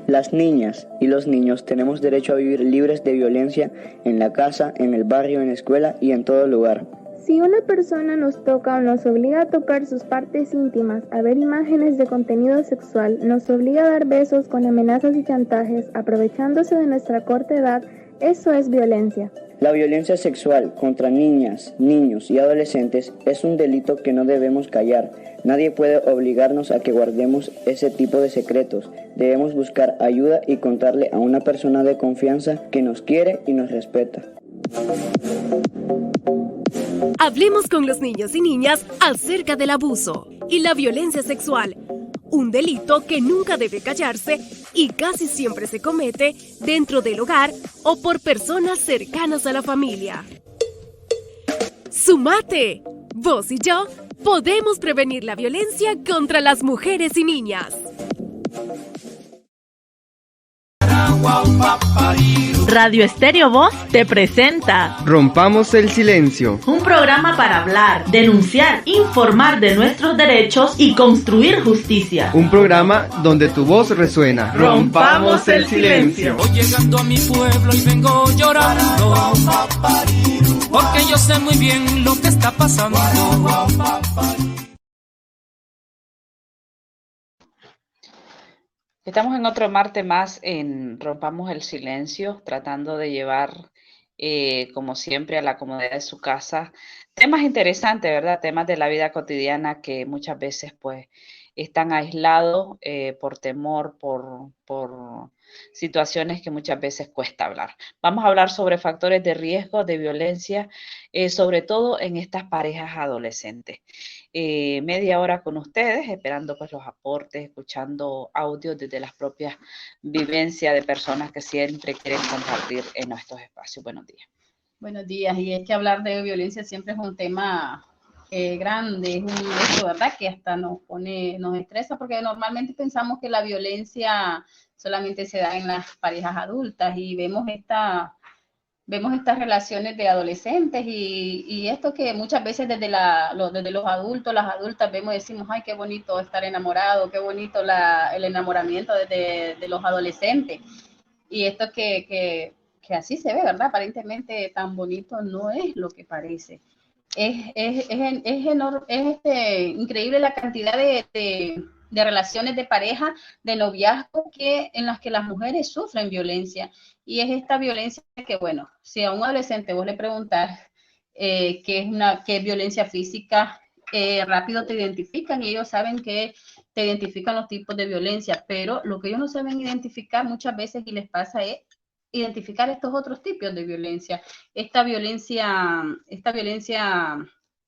Las niñas y los niños tenemos derecho a vivir libres de violencia en la casa, en el barrio, en la escuela y en todo lugar. Si una persona nos toca o nos obliga a tocar sus partes íntimas, a ver imágenes de contenido sexual, nos obliga a dar besos con amenazas y chantajes, aprovechándose de nuestra corta edad, eso es violencia. La violencia sexual contra niñas, niños y adolescentes es un delito que no debemos callar. Nadie puede obligarnos a que guardemos ese tipo de secretos. Debemos buscar ayuda y contarle a una persona de confianza que nos quiere y nos respeta. Hablemos con los niños y niñas acerca del abuso y la violencia sexual, un delito que nunca debe callarse y casi siempre se comete dentro del hogar o por personas cercanas a la familia. ¡Sumate! Vos y yo podemos prevenir la violencia contra las mujeres y niñas. Radio Estéreo Voz te presenta Rompamos el silencio. Un programa para hablar, denunciar, informar de nuestros derechos y construir justicia. Un programa donde tu voz resuena. Rompamos el silencio. Voy llegando a mi pueblo y vengo llorando, porque yo sé muy bien lo que está pasando. Estamos en otro martes más en Rompamos el Silencio, tratando de llevar, como siempre, a la comodidad de su casa temas interesantes, ¿verdad? Temas de la vida cotidiana que muchas veces, pues, están aislados por temor, por situaciones que muchas veces cuesta hablar. Vamos a hablar sobre factores de riesgo de violencia, sobre todo en estas parejas adolescentes. Media hora con ustedes, esperando pues los aportes, escuchando audios desde las propias vivencias de personas que siempre quieren compartir en nuestros espacios. Buenos días. Buenos días, y es que hablar de violencia siempre es un tema grande, es un hecho, ¿verdad? Que hasta nos estresa, porque normalmente pensamos que la violencia solamente se da en las parejas adultas y vemos estas relaciones de adolescentes y esto que muchas veces desde los adultos, las adultas vemos y decimos, ay, qué bonito estar enamorado, qué bonito el enamoramiento de los adolescentes. Y esto que así se ve, ¿verdad? Aparentemente tan bonito no es lo que parece. Es increíble la cantidad de relaciones de pareja, de noviazgo en las que las mujeres sufren violencia. Y es esta violencia que, bueno, si a un adolescente vos le preguntás qué es violencia física, rápido te identifican y ellos saben que te identifican los tipos de violencia, pero lo que ellos no saben identificar muchas veces y les pasa es identificar estos otros tipos de violencia, esta violencia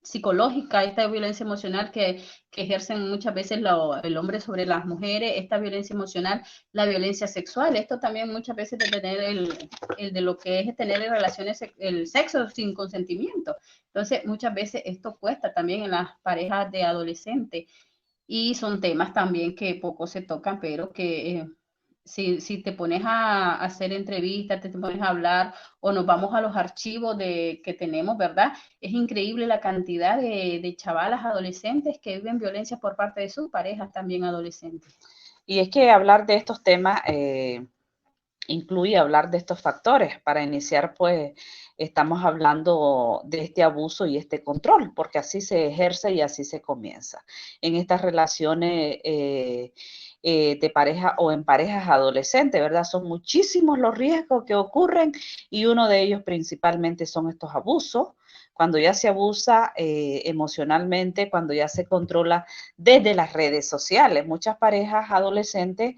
psicológica, esta violencia emocional que ejercen muchas veces el hombre sobre las mujeres, esta violencia emocional, la violencia sexual, esto también muchas veces de tener el de lo que es tener relaciones, el sexo sin consentimiento. Entonces, muchas veces esto cuesta también en las parejas de adolescentes y son temas también que poco se tocan, pero que si te pones a hacer entrevistas, te pones a hablar o nos vamos a los archivos que tenemos, ¿verdad? Es increíble la cantidad de chavalas adolescentes que viven violencia por parte de sus parejas también adolescentes. Y es que hablar de estos temas incluye hablar de estos factores. Para iniciar, pues, estamos hablando de este abuso y este control, porque así se ejerce y así se comienza. En estas relaciones de pareja o en parejas adolescentes, ¿verdad? Son muchísimos los riesgos que ocurren y uno de ellos principalmente son estos abusos. Cuando ya se abusa emocionalmente, cuando ya se controla desde las redes sociales. Muchas parejas adolescentes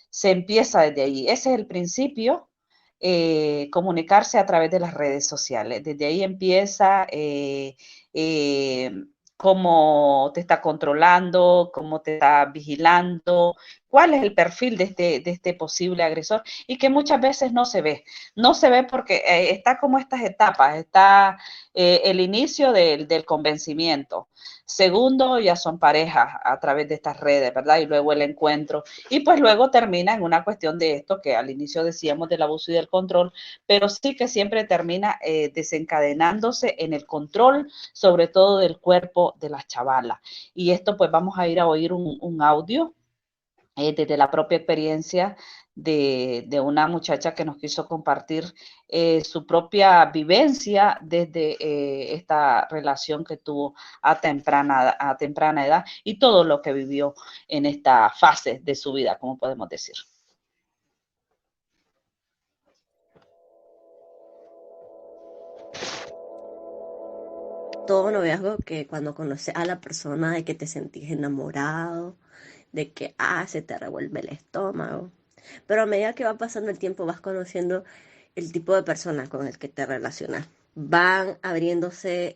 se empieza desde ahí. Ese es el principio, comunicarse a través de las redes sociales. Desde ahí empieza cómo te está controlando, cómo te está vigilando, cuál es el perfil de este posible agresor y que muchas veces no se ve. No se ve porque está como estas etapas, está el inicio del convencimiento. Segundo, ya son parejas a través de estas redes, ¿verdad? Y luego el encuentro. Y pues luego termina en una cuestión de esto que al inicio decíamos del abuso y del control, pero sí que siempre termina desencadenándose en el control, sobre todo del cuerpo de las chavalas. Y esto pues vamos a ir a oír un audio desde la propia experiencia de una muchacha que nos quiso compartir su propia vivencia desde esta relación que tuvo a temprana edad y todo lo que vivió en esta fase de su vida, como podemos decir. Todo noviazgo que cuando conoces a la persona de que te sentís enamorado, de que se te revuelve el estómago. Pero a medida que va pasando el tiempo vas conociendo el tipo de persona con el que te relacionas. Van abriéndose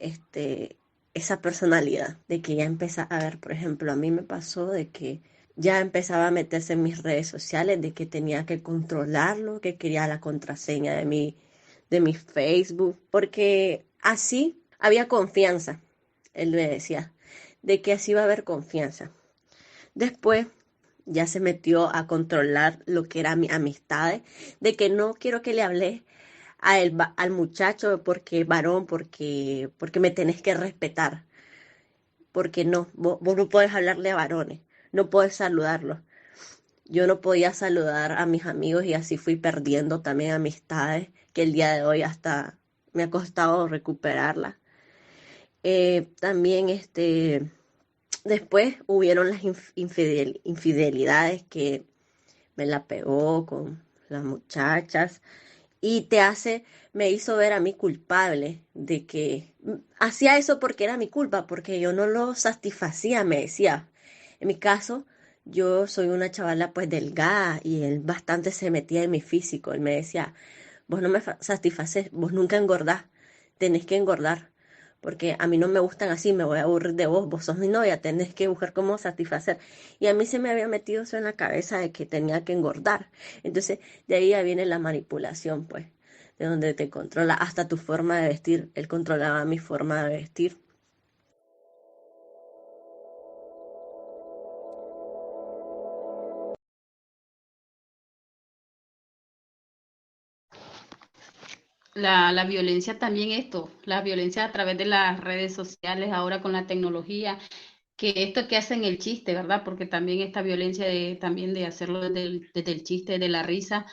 esa personalidad de que ya empieza a ver, por ejemplo, a mí me pasó de que ya empezaba a meterse en mis redes sociales, de que tenía que controlarlo, que quería la contraseña de mi Facebook, porque así había confianza. Él me decía de que así va a haber confianza. Después ya se metió a controlar lo que era mis amistades, de que no quiero que le hable al muchacho porque varón, porque me tenés que respetar. Porque no, vos no podés hablarle a varones, no podés saludarlos. Yo no podía saludar a mis amigos y así fui perdiendo también amistades que el día de hoy hasta me ha costado recuperarlas. También después hubieron las infidelidades que me la pegó con las muchachas y me hizo ver a mí culpable de que hacía eso porque era mi culpa, porque yo no lo satisfacía, me decía. En mi caso, yo soy una chavala pues delgada y él bastante se metía en mi físico. Él me decía, vos no me satisfaces, vos nunca engordás, tenés que engordar. Porque a mí no me gustan así, me voy a aburrir de vos sos mi novia, tenés que buscar cómo satisfacer. Y a mí se me había metido eso en la cabeza de que tenía que engordar. Entonces, de ahí ya viene la manipulación, pues, de donde te controla hasta tu forma de vestir. Él controlaba mi forma de vestir. La violencia también la violencia a través de las redes sociales, ahora con la tecnología, que esto que hacen el chiste, ¿verdad? Porque también esta violencia también de hacerlo desde el chiste, de la risa,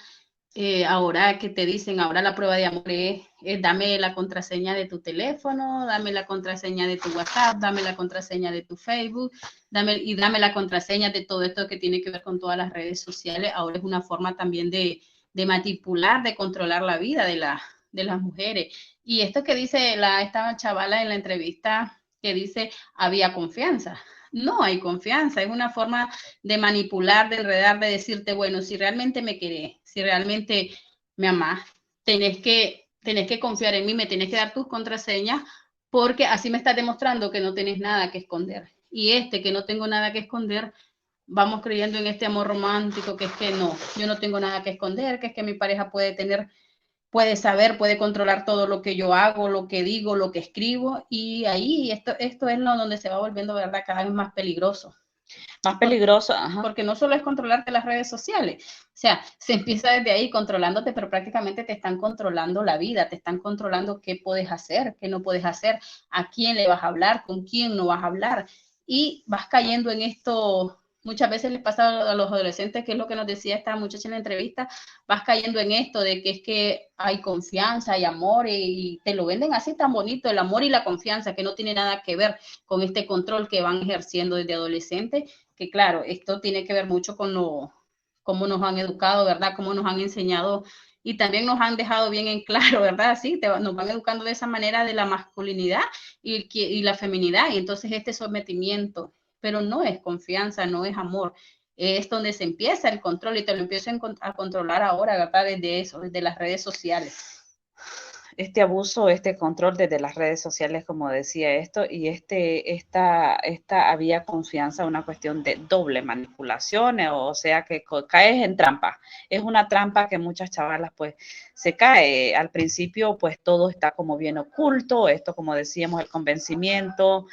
ahora que te dicen, ahora la prueba de amor es dame la contraseña de tu teléfono, dame la contraseña de tu WhatsApp, dame la contraseña de tu Facebook, dame la contraseña de todo esto que tiene que ver con todas las redes sociales. Ahora es una forma también de manipular, de controlar la vida de las mujeres. Y esto que dice esta chavala en la entrevista, que dice, había confianza. No hay confianza, es una forma de manipular, de enredar, de decirte, bueno, si realmente me querés, si realmente me amás, tenés que confiar en mí, me tenés que dar tus contraseñas, porque así me estás demostrando que no tenés nada que esconder. Y que no tengo nada que esconder, vamos creyendo en este amor romántico, que es que no, yo no tengo nada que esconder, que es que mi pareja puede saber, puede controlar todo lo que yo hago, lo que digo, lo que escribo, y ahí esto es donde se va volviendo, ¿verdad?, cada vez más peligroso. Más peligroso, ajá. Porque no solo es controlarte las redes sociales, o sea, se empieza desde ahí controlándote, pero prácticamente te están controlando la vida, te están controlando qué puedes hacer, qué no puedes hacer, a quién le vas a hablar, con quién no vas a hablar, y vas cayendo en esto. Muchas veces les pasa a los adolescentes, que es lo que nos decía esta muchacha en la entrevista, vas cayendo en esto de que es que hay confianza, hay amor, y te lo venden así tan bonito, el amor y la confianza, que no tiene nada que ver con este control que van ejerciendo desde adolescentes, que claro, esto tiene que ver mucho con cómo nos han educado, ¿verdad? Cómo nos han enseñado y también nos han dejado bien en claro, ¿verdad? Sí, nos van educando de esa manera de la masculinidad y la feminidad, y entonces este sometimiento, pero no es confianza, no es amor, es donde se empieza el control y te lo empiezan a controlar ahora, ¿verdad? Desde las redes sociales. este abuso, este control desde las redes sociales, como decía esto, y esta había confianza, una cuestión de doble manipulación, o sea que caes en trampa. Es una trampa que muchas chavalas pues se cae. Al principio pues todo está como bien oculto, esto como decíamos, el convencimiento,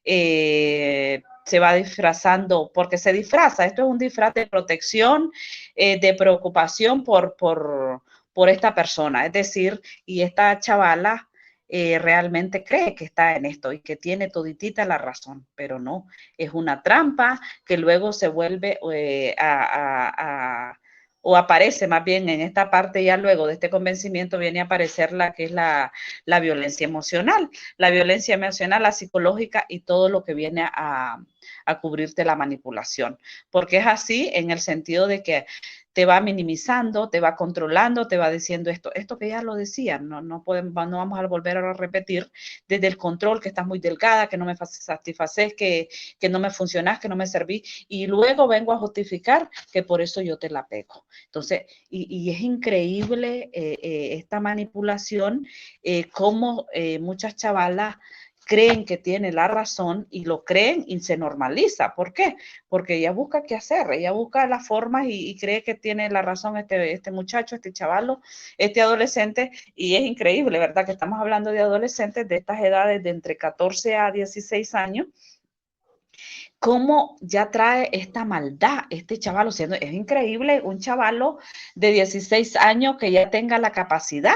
se va disfrazando, porque se disfraza, esto es un disfraz de protección, de preocupación por esta persona, es decir, y esta chavala realmente cree que está en esto y que tiene toditita la razón, pero no, es una trampa que luego se vuelve o aparece más bien en esta parte, ya luego de este convencimiento viene a aparecer la que es la violencia emocional, la psicológica y todo lo que viene a cubrirte la manipulación, porque es así en el sentido de que te va minimizando, te va controlando, te va diciendo esto que ya lo decían, no vamos a volver a repetir, desde el control, que estás muy delgada, que no me satisfaces, que no me funcionas, que no me serví, y luego vengo a justificar que por eso yo te la pego. Entonces, y es increíble esta manipulación, cómo muchas chavalas creen que tiene la razón y lo creen y se normaliza. ¿Por qué? Porque ella busca qué hacer, ella busca las formas y cree que tiene la razón este muchacho, este chavalo, este adolescente, y es increíble, ¿verdad? Que estamos hablando de adolescentes de estas edades de entre 14 a 16 años, cómo ya trae esta maldad este chavalo, siendo, es increíble un chavalo de 16 años que ya tenga la capacidad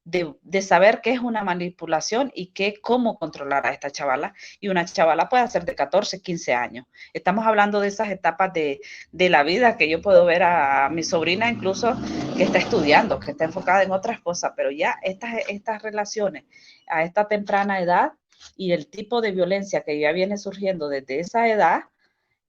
de saber qué es una manipulación y cómo controlar a esta chavala, y una chavala puede ser de 14, 15 años. Estamos hablando de esas etapas de la vida que yo puedo ver a mi sobrina incluso que está estudiando, que está enfocada en otras cosas, pero ya estas relaciones a esta temprana edad y el tipo de violencia que ya viene surgiendo desde esa edad,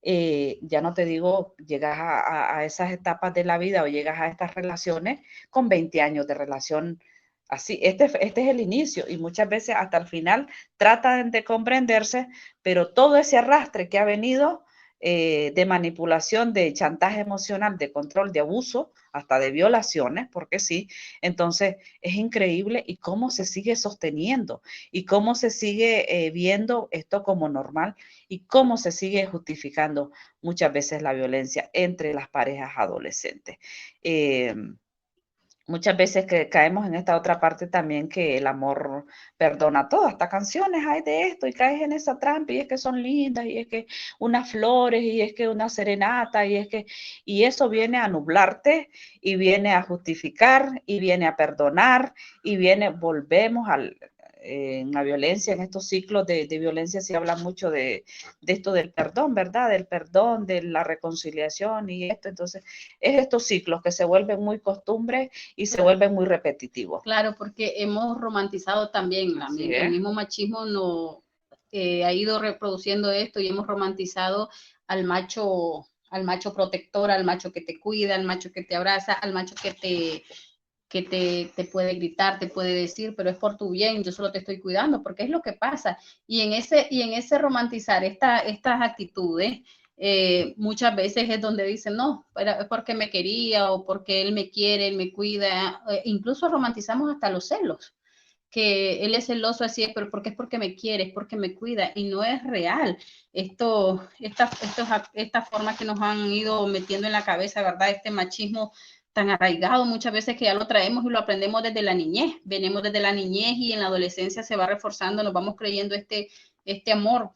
ya no te digo, llegas a esas etapas de la vida o llegas a estas relaciones con 20 años de relación. Así, este es el inicio y muchas veces hasta el final tratan de comprenderse, pero todo ese arrastre que ha venido de manipulación, de chantaje emocional, de control, de abuso, hasta de violaciones, porque sí, entonces es increíble y cómo se sigue sosteniendo y cómo se sigue viendo esto como normal y cómo se sigue justificando muchas veces la violencia entre las parejas adolescentes. Muchas veces que caemos en esta otra parte también que el amor perdona todo, hasta canciones hay de esto y caes en esa trampa y es que son lindas y es que unas flores y es que una serenata y eso viene a nublarte y viene a justificar y viene a perdonar y volvemos en la violencia, en estos ciclos de violencia se habla mucho de esto del perdón, ¿verdad? Del perdón, de la reconciliación y esto. Entonces, es estos ciclos que se vuelven muy costumbres y se vuelven muy repetitivos. Claro, porque hemos romantizado también, el mismo machismo ha ido reproduciendo esto y hemos romantizado al macho protector, al macho que te cuida, al macho que te abraza, al macho que te puede gritar, te puede decir, pero es por tu bien, yo solo te estoy cuidando, porque es lo que pasa. Y en ese romantizar estas actitudes, muchas veces es donde dicen, no, es porque me quería o porque él me quiere, él me cuida. Incluso romantizamos hasta los celos, que él es celoso así, pero porque es porque me quiere, es porque me cuida, y no es real. Estas formas que nos han ido metiendo en la cabeza, ¿verdad? Este machismo tan arraigado muchas veces que ya lo traemos y lo aprendemos desde la niñez, venimos desde la niñez y en la adolescencia se va reforzando, nos vamos creyendo este amor.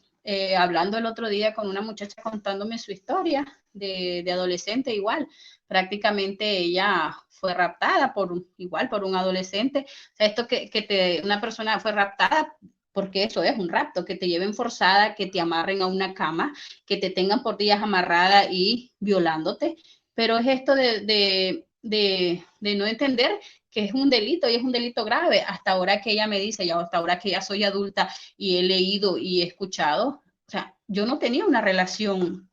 Hablando el otro día con una muchacha contándome su historia de adolescente, igual, prácticamente ella fue raptada por un adolescente. O sea, esto una persona fue raptada, porque eso es un rapto, que te lleven forzada, que te amarren a una cama, que te tengan por días amarrada y violándote, pero es esto de no entender que es un delito y es un delito grave. Hasta ahora que ella me dice, y hasta ahora que ya soy adulta y he leído y he escuchado, o sea, yo no tenía una relación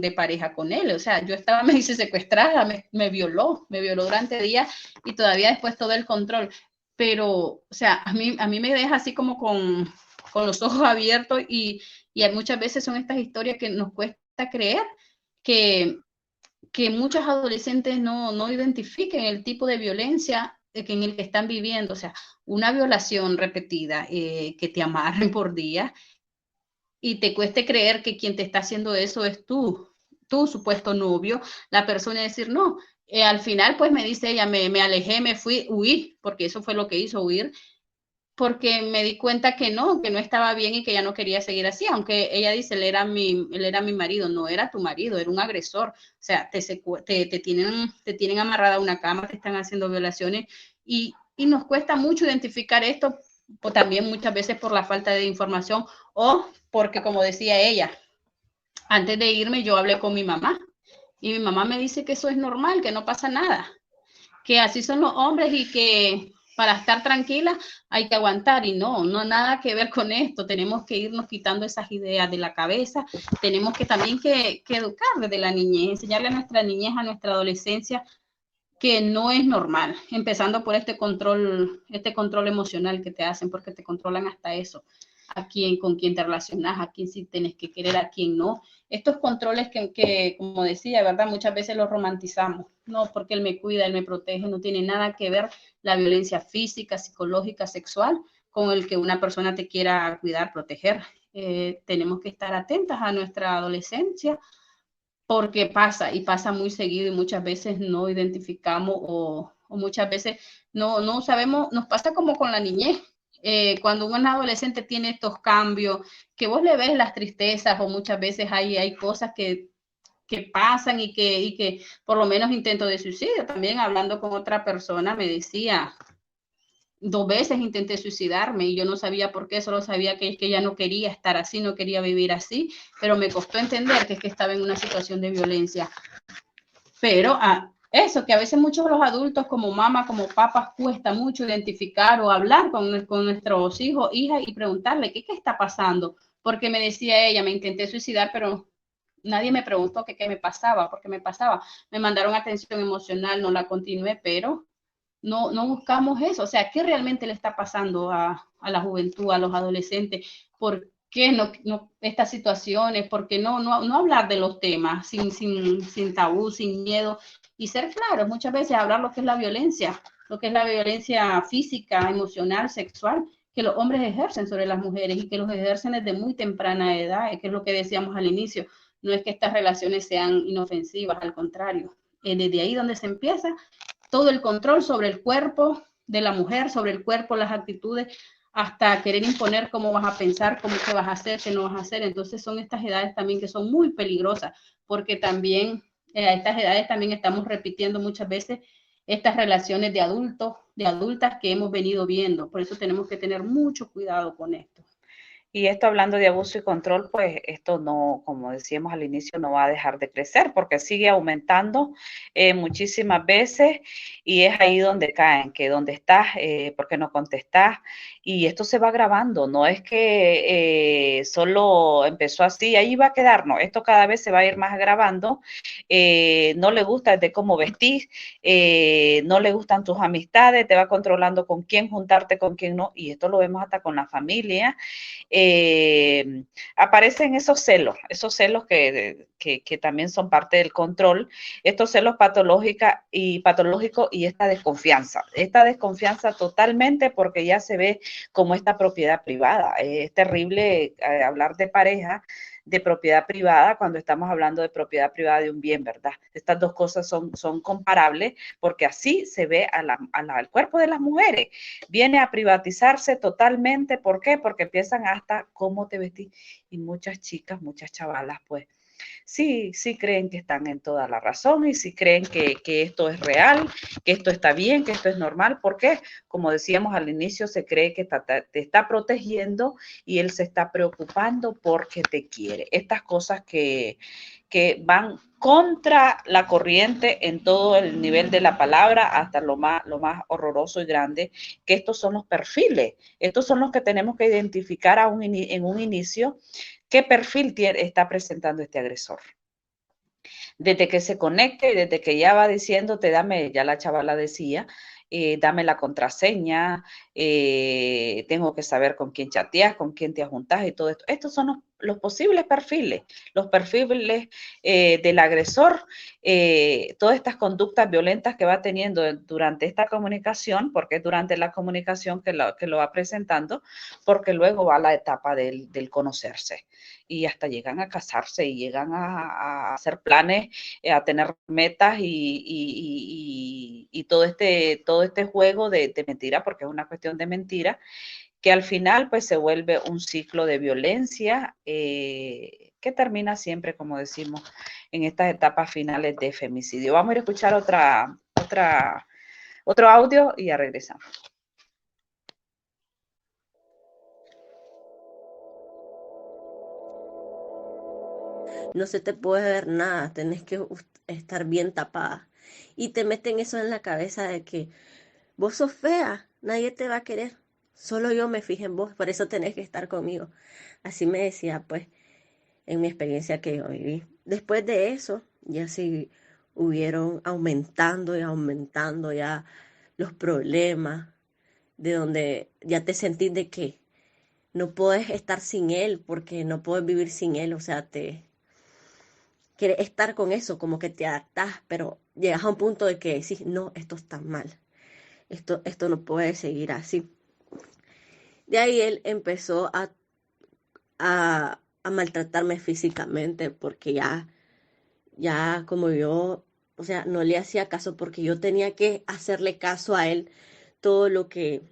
de pareja con él, o sea, yo estaba, me hice secuestrada, me violó durante días y todavía después todo el control, pero, o sea, a mí me deja así como con los ojos abiertos y muchas veces son estas historias que nos cuesta creer que muchos adolescentes no identifiquen el tipo de violencia en el que están viviendo. O sea, una violación repetida, que te amarren por día y te cueste creer que quien te está haciendo eso es tu supuesto novio, la persona decir, no, al final pues me dice ella, me alejé, me fui, huí, porque eso fue lo que hizo, huir, porque me di cuenta que no estaba bien y que ya no quería seguir así, aunque ella dice, él era mi marido, no era tu marido, era un agresor. O sea, te tienen amarrada a una cama, te están haciendo violaciones y nos cuesta mucho identificar esto, pues también muchas veces por la falta de información o porque, como decía ella, antes de irme yo hablé con mi mamá y mi mamá me dice que eso es normal, que no pasa nada, que así son los hombres y que para estar tranquila hay que aguantar. Y no nada que ver con esto. Tenemos que irnos quitando esas ideas de la cabeza. Tenemos que también que educar desde la niñez, enseñarle a nuestra niñez, a nuestra adolescencia, que no es normal, empezando por este control emocional que te hacen, porque te controlan hasta eso, con quién te relacionas, a quién sí tienes que querer, a quién no. Estos controles que, como decía, ¿verdad? Muchas veces los romantizamos, no, porque él me cuida, él me protege, no tiene nada que ver la violencia física, psicológica, sexual, con el que una persona te quiera cuidar, proteger. Tenemos que estar atentas a nuestra adolescencia, porque pasa muy seguido y muchas veces no identificamos o muchas veces no sabemos, nos pasa como con la niñez. Cuando un adolescente tiene estos cambios, que vos le ves las tristezas o muchas veces hay cosas que pasan y que por lo menos intento de suicidio. También hablando con otra persona me decía, 2 veces intenté suicidarme y yo no sabía por qué, solo sabía que ya no quería estar así, no quería vivir así, pero me costó entender que es que estaba en una situación de violencia. Pero eso, que a veces muchos de los adultos como mamá, como papás, cuesta mucho identificar o hablar con nuestros hijos, hijas y preguntarle qué está pasando, porque me decía ella, me intenté suicidar, pero nadie me preguntó qué me pasaba, por qué me pasaba. Me mandaron atención emocional, no la continué, pero no buscamos eso. O sea, ¿qué realmente le está pasando a la juventud, a los adolescentes? ¿Por qué no estas situaciones? ¿Por qué no hablar de los temas sin tabú, sin miedo? Y ser claros, muchas veces hablar lo que es la violencia física, emocional, sexual, que los hombres ejercen sobre las mujeres y que los ejercen desde muy temprana edad, que es lo que decíamos al inicio. No es que estas relaciones sean inofensivas, al contrario. Desde ahí donde se empieza todo el control sobre el cuerpo de la mujer, sobre el cuerpo, las actitudes, hasta querer imponer cómo vas a pensar, cómo qué vas a hacer, qué no vas a hacer. Entonces son estas edades también que son muy peligrosas, porque también a estas edades también estamos repitiendo muchas veces estas relaciones de adultos, de adultas que hemos venido viendo. Por eso tenemos que tener mucho cuidado con esto. Y esto hablando de abuso y control, pues esto no, como decíamos al inicio, no va a dejar de crecer porque sigue aumentando muchísimas veces y es ahí donde caen, que donde estás, ¿por qué no contestás? Y esto se va agravando, no es que solo empezó así, ahí va a quedar, no, esto cada vez se va a ir más agravando, no le gusta de cómo vestís, no le gustan tus amistades, te va controlando con quién juntarte, con quién no, y esto lo vemos hasta con la familia. Aparecen esos celos que también son parte del control, estos celos patológicos y esta desconfianza totalmente porque ya se ve como esta propiedad privada. Es terrible hablar de pareja, de propiedad privada cuando estamos hablando de propiedad privada de un bien, ¿verdad? Estas dos cosas son comparables porque así se ve al cuerpo de las mujeres. Viene a privatizarse totalmente. ¿Por qué? Porque empiezan hasta cómo te vestís y muchas chicas, muchas chavalas, pues sí creen que están en toda la razón y sí creen que esto es real, que esto está bien, que esto es normal. ¿Por qué? Como decíamos al inicio, se cree que te está protegiendo y él se está preocupando porque te quiere. Estas cosas que van contra la corriente en todo el nivel de la palabra, hasta lo más horroroso y grande, que estos son los perfiles. Estos son los que tenemos que identificar en un inicio. ¿Qué perfil está presentando este agresor? Desde que se conecte y desde que ya va diciéndote, ya la chavala decía, dame la contraseña, tengo que saber con quién chateas, con quién te juntas y todo esto. Estos son los posibles perfiles, del agresor, todas estas conductas violentas que va teniendo durante esta comunicación, porque es durante la comunicación que lo va presentando, porque luego va la etapa del conocerse y hasta llegan a casarse y llegan a hacer planes, a tener metas y todo este juego de mentira, porque es una cuestión de mentira, que al final pues se vuelve un ciclo de violencia que termina siempre, como decimos, en estas etapas finales de femicidio. Vamos a ir a escuchar otro audio y ya regresamos. No se te puede ver nada, tenés que estar bien tapada. Y te meten eso en la cabeza de que vos sos fea, nadie te va a querer, solo yo me fijé en vos, por eso tenés que estar conmigo. Así me decía, pues, en mi experiencia que yo viví. Después de eso, ya sí hubieron aumentando y aumentando ya los problemas, de donde ya te sentís de que no puedes estar sin él, porque no puedes vivir sin él, o sea, te quieres estar con eso, como que te adaptás, pero llegas a un punto de que decís, no, esto está mal, esto no puede seguir así. De ahí él empezó a maltratarme físicamente, porque ya como yo, o sea, no le hacía caso, porque yo tenía que hacerle caso a él, todo lo que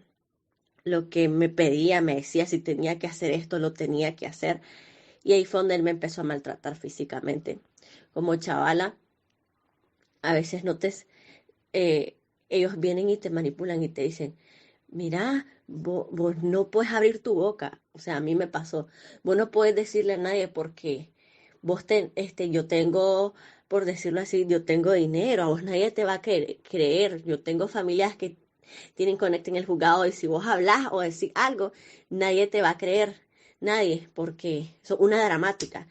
me pedía, me decía si tenía que hacer esto, lo tenía que hacer. Y ahí fue donde él me empezó a maltratar físicamente. Como chavala, a veces ellos vienen y te manipulan y te dicen, mira, vos no puedes abrir tu boca. O sea, a mí me pasó. Vos no puedes decirle a nadie porque yo tengo, por decirlo así, yo tengo dinero, a vos nadie te va a creer. Yo tengo familias que tienen conecte en el juzgado y si vos hablas o decís algo, nadie te va a creer. Nadie, porque es una dramática.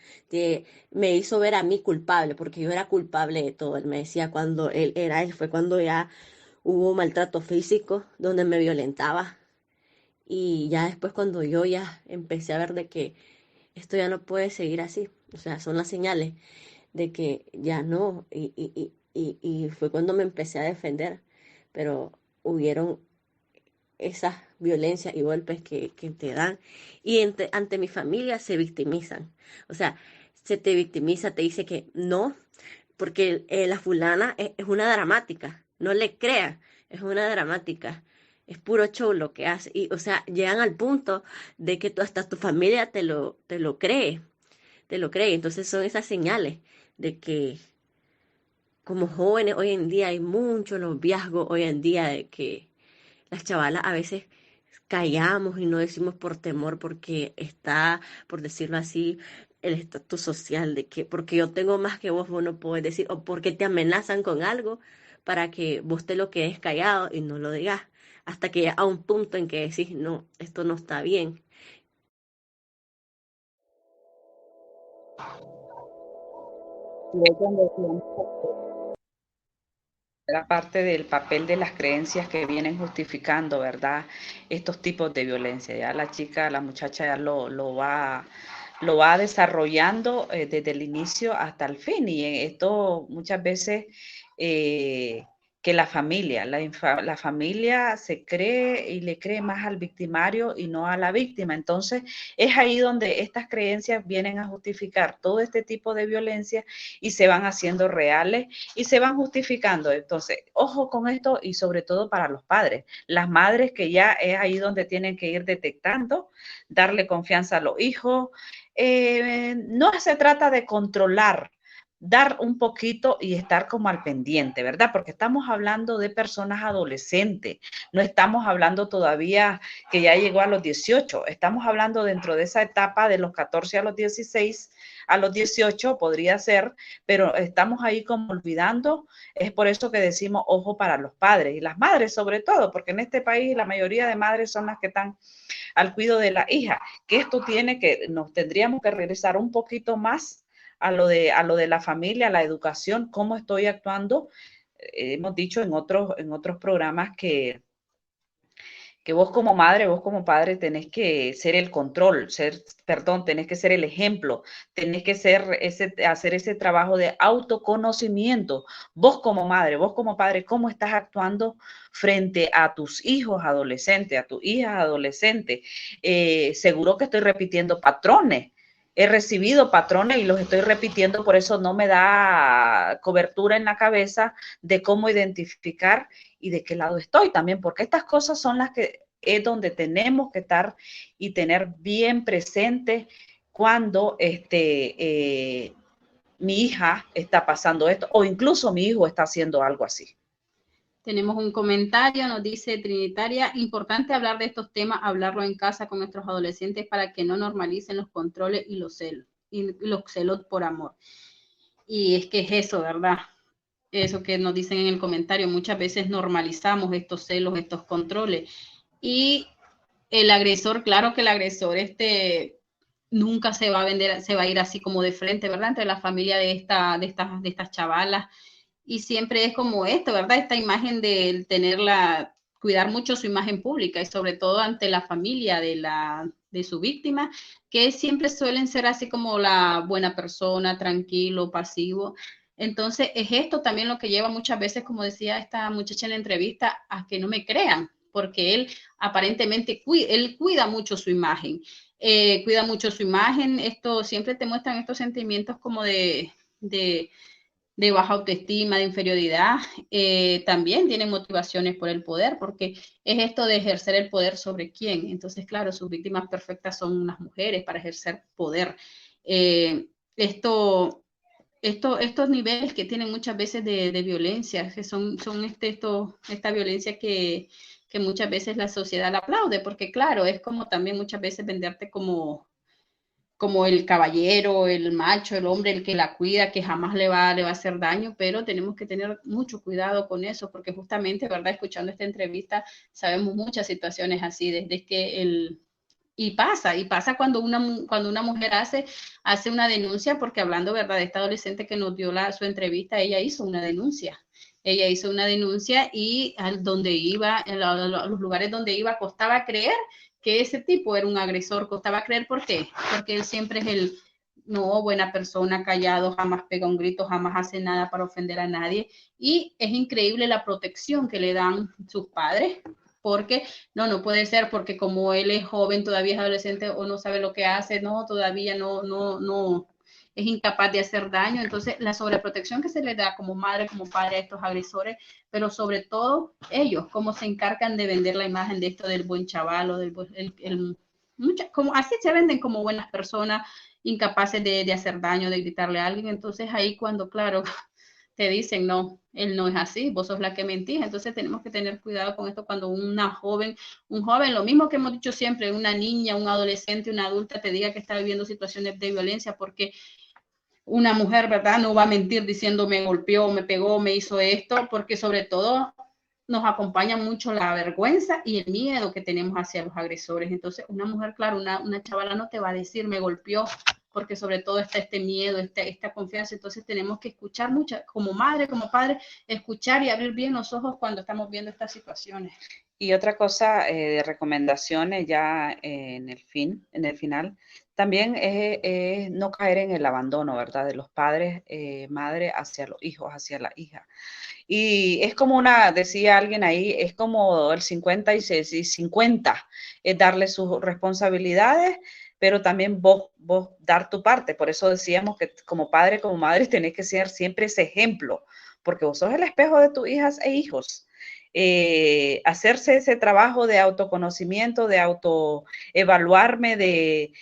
Me hizo ver a mí culpable, porque yo era culpable de todo. Él me decía cuando él fue cuando ya hubo maltrato físico, donde me violentaba. Y ya después cuando yo ya empecé a ver de que esto ya no puede seguir así, o sea, son las señales de que ya no, y fue cuando me empecé a defender, pero hubieron esas violencias y golpes que te dan, y ante mi familia se victimizan, o sea, se te victimiza, te dice que no, porque la fulana es una dramática, no le creas, es una dramática, es puro show lo que hace, y o sea, llegan al punto de que hasta tu familia te lo cree, entonces son esas señales de que como jóvenes hoy en día hay mucho noviazgo hoy en día de que las chavalas a veces callamos y no decimos por temor porque está, por decirlo así, el estatus social de que porque yo tengo más que vos no podés decir, o porque te amenazan con algo para que vos te lo quedes callado y no lo digas, hasta que a un punto en que decís, no, esto no está bien. Era parte del papel de las creencias que vienen justificando, ¿verdad? Estos tipos de violencia. Ya la muchacha ya lo va desarrollando desde el inicio hasta el fin. Y esto muchas veces que la familia se cree y le cree más al victimario y no a la víctima. Entonces es ahí donde estas creencias vienen a justificar todo este tipo de violencia y se van haciendo reales y se van justificando. Entonces, ojo con esto y sobre todo para los padres, las madres que ya es ahí donde tienen que ir detectando, darle confianza a los hijos. No se trata de controlar, dar un poquito y estar como al pendiente, ¿verdad? Porque estamos hablando de personas adolescentes, no estamos hablando todavía que ya llegó a los 18, estamos hablando dentro de esa etapa de los 14 a los 16, a los 18 podría ser, pero estamos ahí como olvidando, es por eso que decimos ojo para los padres y las madres sobre todo, porque en este país la mayoría de madres son las que están al cuidado de la hija, que esto nos tendríamos que regresar un poquito más a lo de la familia, a la educación, cómo estoy actuando. Hemos dicho en otros programas que que vos como madre, vos como padre tenés que ser el control, tenés que ser el ejemplo, tenés que hacer ese trabajo de autoconocimiento. Vos como madre, vos como padre, ¿cómo estás actuando frente a tus hijos adolescentes, a tus hijas adolescentes? Seguro que estoy repitiendo patrones. He recibido patrones y los estoy repitiendo, por eso no me da cobertura en la cabeza de cómo identificar y de qué lado estoy también, porque estas cosas son las que es donde tenemos que estar y tener bien presente cuando mi hija está pasando esto o incluso mi hijo está haciendo algo así. Tenemos un comentario, nos dice Trinitaria, importante hablar de estos temas, hablarlo en casa con nuestros adolescentes para que no normalicen los controles y los celos por amor. Y es que es eso, ¿verdad? Eso que nos dicen en el comentario, muchas veces normalizamos estos celos, estos controles. Y el agresor, claro que el agresor nunca se va a vender, se va a ir así como de frente, ¿verdad? Entre la familia de estas chavalas. Y siempre es como esto, ¿verdad? Esta imagen de cuidar mucho su imagen pública y sobre todo ante la familia de su víctima, que siempre suelen ser así como la buena persona, tranquilo, pasivo. Entonces, es esto también lo que lleva muchas veces, como decía esta muchacha en la entrevista, a que no me crean, porque él aparentemente cuida mucho su imagen. Cuida mucho su imagen. Esto siempre te muestran estos sentimientos como de baja autoestima, de inferioridad. También tienen motivaciones por el poder, porque es esto de ejercer el poder sobre quién. Entonces, claro, sus víctimas perfectas son unas mujeres para ejercer poder. Estos niveles que tienen muchas veces de violencia, que son esta violencia que muchas veces la sociedad la aplaude, porque claro, es como también muchas veces venderte como el caballero, el macho, el hombre, el que la cuida, que jamás le va a hacer daño, pero tenemos que tener mucho cuidado con eso, porque justamente, ¿verdad? Escuchando esta entrevista, sabemos muchas situaciones así, desde que y pasa cuando una mujer hace una denuncia, porque hablando, ¿verdad?, de esta adolescente que nos dio su entrevista, ella hizo una denuncia. Ella hizo una denuncia y donde iba, a los lugares donde iba, costaba creer que ese tipo era un agresor, costaba creer. ¿Por qué? Porque él siempre es buena persona, callado, jamás pega un grito, jamás hace nada para ofender a nadie. Y es increíble la protección que le dan sus padres, porque no puede ser, porque como él es joven, todavía es adolescente o no sabe lo que hace, todavía no es incapaz de hacer daño. Entonces, la sobreprotección que se le da como madre, como padre a estos agresores, pero sobre todo ellos, cómo se encargan de vender la imagen de esto del buen chaval o como así se venden como buenas personas, incapaces de hacer daño, de gritarle a alguien. Entonces, ahí cuando, claro, te dicen, no, él no es así, vos sos la que mentís. Entonces tenemos que tener cuidado con esto cuando un joven, lo mismo que hemos dicho siempre, una niña, un adolescente, una adulta te diga que está viviendo situaciones de violencia, porque una mujer, ¿verdad?, no va a mentir diciendo me golpeó, me pegó, me hizo esto, porque sobre todo nos acompaña mucho la vergüenza y el miedo que tenemos hacia los agresores. Entonces, una mujer, claro, una chavala no te va a decir me golpeó, porque sobre todo está este miedo, esta confianza. Entonces tenemos que escuchar mucho, como madre, como padre, escuchar y abrir bien los ojos cuando estamos viendo estas situaciones. Y otra cosa de recomendaciones ya en el final, también es no caer en el abandono, ¿verdad? De los padres, madre hacia los hijos, hacia la hija. Y es como decía alguien ahí, es como el 50 y 50, es darle sus responsabilidades, pero también vos dar tu parte. Por eso decíamos que como padre, como madre, tenés que ser siempre ese ejemplo, porque vos sos el espejo de tus hijas e hijos. Hacerse ese trabajo de autoconocimiento, de autoevaluarme, de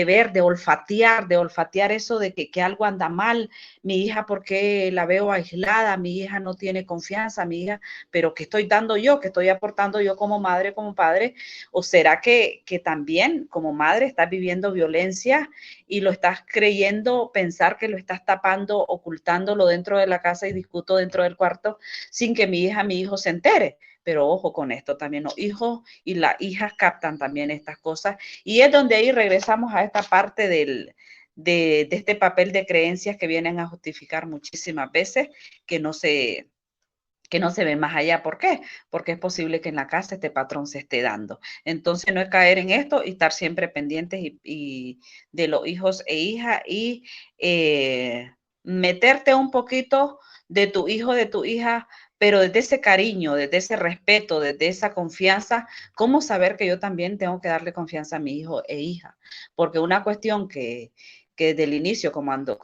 ver, de olfatear eso de que algo anda mal, mi hija porque la veo aislada, mi hija no tiene confianza, mi hija, pero ¿qué estoy dando yo? ¿Qué estoy aportando yo como madre, como padre? ¿O será que también como madre estás viviendo violencia y lo estás creyendo, pensar que lo estás tapando, ocultándolo dentro de la casa y discuto dentro del cuarto sin que mi hija, mi hijo se entere? Pero ojo con esto también, los hijos y las hijas captan también estas cosas y es donde ahí regresamos a esta parte de este papel de creencias que vienen a justificar muchísimas veces que no se que no se ve más allá. ¿Por qué? Porque es posible que en la casa este patrón se esté dando. Entonces no es caer en esto y estar siempre pendientes y de los hijos e hijas y meterte un poquito de tu hijo, de tu hija, pero desde ese cariño, desde ese respeto, desde esa confianza. ¿Cómo saber que yo también tengo que darle confianza a mi hijo e hija? Porque una cuestión que desde el inicio, cuando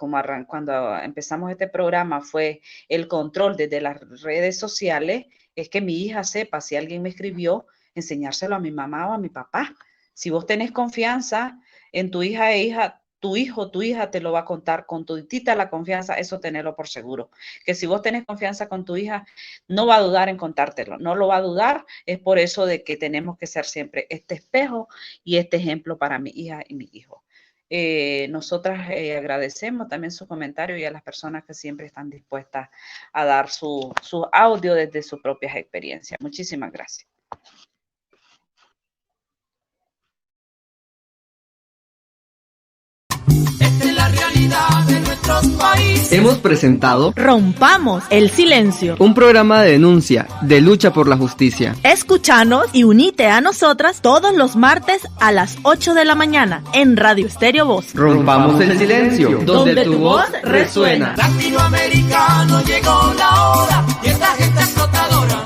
empezamos este programa, fue el control desde las redes sociales, es que mi hija sepa, si alguien me escribió, enseñárselo a mi mamá o a mi papá. Si vos tenés confianza en tu hija e hija, tu hijo, tu hija te lo va a contar con toditita la confianza, eso tenerlo por seguro. Que si vos tenés confianza con tu hija, no va a dudar en contártelo, no lo va a dudar. Es por eso de que tenemos que ser siempre este espejo y este ejemplo para mi hija y mi hijo. Nosotras agradecemos también su comentario y a las personas que siempre están dispuestas a dar su audio desde sus propias experiencias. Muchísimas gracias. Esta es la realidad de nuestros países. Hemos presentado Rompamos el silencio. un programa de denuncia, de lucha por la justicia. Escúchanos y unite a nosotras todos los martes a las 8 de la mañana en Radio Estéreo Voz. Rompamos el silencio, donde tu voz resuena. Latinoamericano, llegó la hora y esta gente explotadora